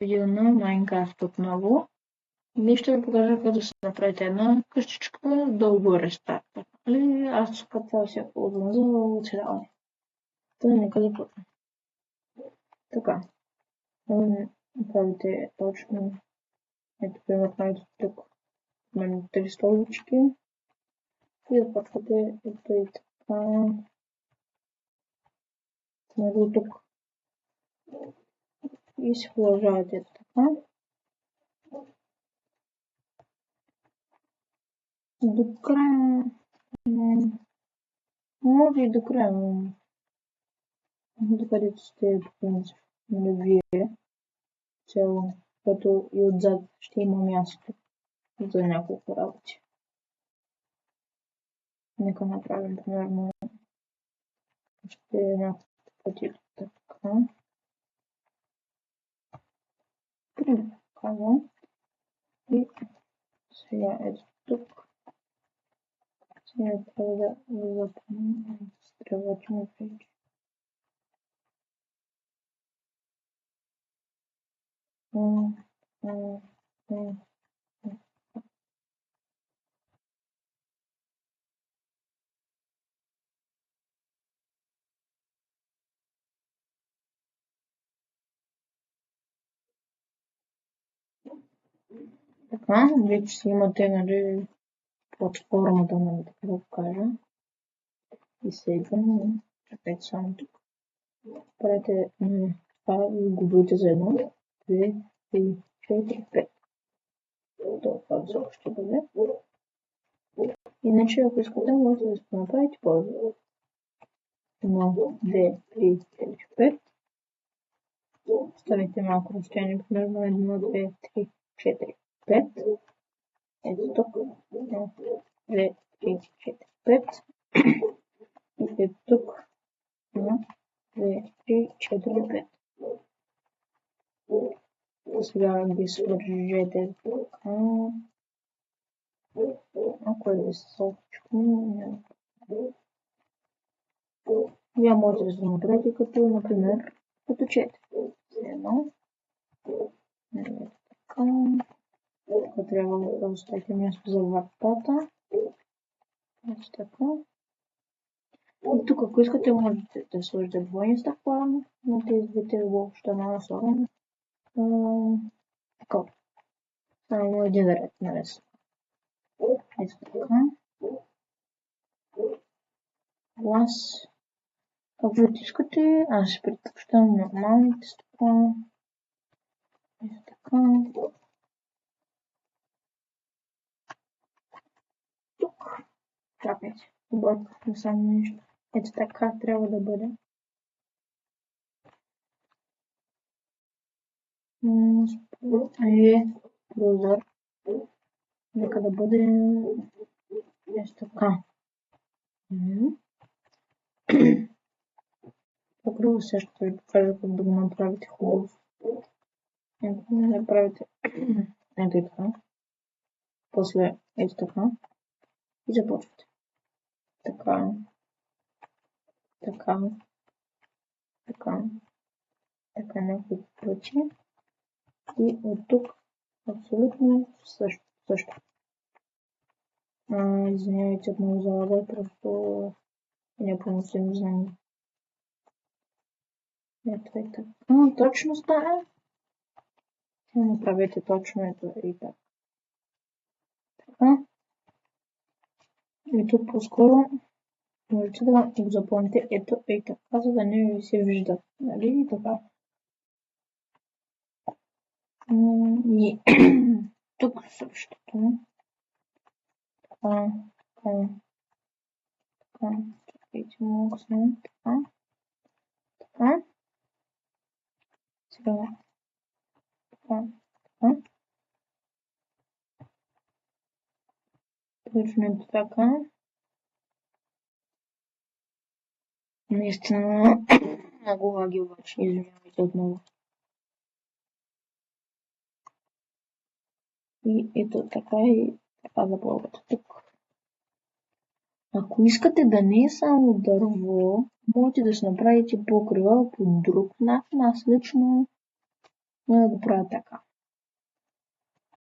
видео на Minecraft отново. Днес ще ви покажа как да се направите една къщичка долу рестарта. Аз като цяло си я ползвам за оцеляване. Нека започнем. Така. Направите точно. Ето, примерно, правите тук. Мен 3 столички. И започвате ето и така. Смело тук. И си продължавате ето така. До края. Може и до края. Докъдето сте по принцип. Вие цяло, като и отзад ще има място за няколко работи. Нека направим примерно ще няколко пъти така. Примерно казвам. И сега ето тук. Сега трябва да запомним стрелвача на пейдж. Така, вече си имате, нали, платформата, нали, така да го кажа. И сега, чакайте само тук. Правите това и го броите за 1, 2, 3, 4, 5. Това високо ще бъде. Иначе, ако искате, можете да се направите по-добре. 1, 2, 3, 4, 5. Ставите малко разстояние, примерно 1, 2, 3, 4, 5. Ето тук. 1, 2, 3, 4, 5. И ето тук. 1, 2, 3, 4, 5. Сега ги свържете така. Ако е височко, вие можете да се направите като, например, като 4. Едно. Така. Тук трябва да оставите място за вратата. Ето така. И тук, ако искате, можете да сложите двойни стъкла на тези двете въобще на особено. Така. Само един ред нарез. Ето така. Глас. Каквото искате, аз ще предпочитам нормалните стъкла. Ето така. Тук. Чакайте. Объркахме само нещо. Ето така трябва да бъде. Прозор. Нека да бъде ето така. По-първо също ще ви покажа как да го направите хубаво. Ето да направите ето и така. После ето така. И започвате. Така. Така. Така. Така няколко пъти. И от тук абсолютно също. Извинявайте отново за лага, просто непоносимо знание. Ето и така. Точно става. Направете точно ето и така. Така. И тук по-скоро можете да го запомните ето и така, за да не ви се вижда. Нали? И така. И тук същото. Така. Чакайте малко само. Така. Сега. Така. Точно така. Наистина много лаги обаче, извинявайте отново. И ето така и така запълвате тук. Ако искате да не е само дърво, можете да си направите покрива по друг начин. Аз лично Но да го правя така.